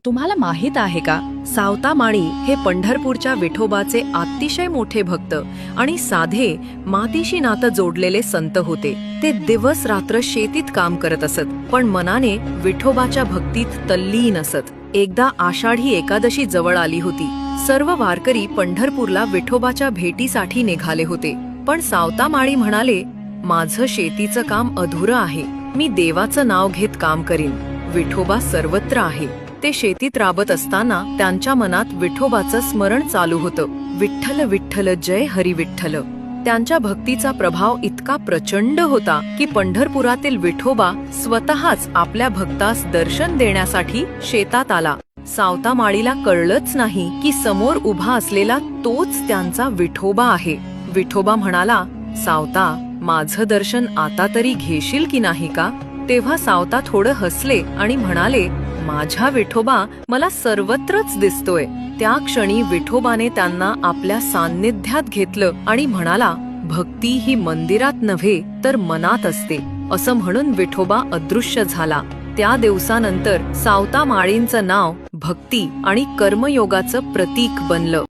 तुम्हाला माहित आहे का, सावता माळी हे पंढरपूरच्या विठोबाचे अतिशय मोठे भक्त आणि साधे मातीशी नातं जोडलेले संत होते. ते दिवस रात्र शेतीत काम करत असत, पण मनाने विठोबाच्या भक्तीत तल्लीन असत. एकदा आषाढी एकादशी जवळ आली होती. सर्व वारकरी पंढरपूरला विठोबाच्या भेटीसाठी निघाले होते. पण सावता माळी म्हणाले, माझं शेतीचं काम अधुरं आहे. मी देवाचं नाव घेत काम करीन. विठोबा सर्वत्र आहे. ते शेतीत राबत असताना त्यांच्या मनात विठोबाचं स्मरण चालू होतं. विठ्ठल विठ्ठल जय हरी विठ्ठल. त्यांच्या भक्तीचा प्रभाव इतका प्रचंड होता की पंढरपुरातील विठोबा स्वतःच आपल्या भक्तास दर्शन देण्यासाठी शेतात आला. सावता माळीला कळलंच नाही की समोर उभा असलेला तोच त्यांचा विठोबा आहे. विठोबा म्हणाला, सावता, माझं दर्शन आता तरी घेशील की नाही का? तेव्हा सावता थोडं हसले आणि म्हणाले, माझ्या विठोबा मला सर्वत्रच दिसतोय. त्या क्षणी विठोबाने त्यांना आपल्या सान्निध्यात घेतलं आणि म्हणाला, भक्ती ही मंदिरात नव्हे तर मनात असते. असं म्हणून विठोबा अदृश्य झाला. त्या दिवसानंतर सावता माळींचं नाव भक्ती आणि कर्मयोगाचं प्रतीक बनलं.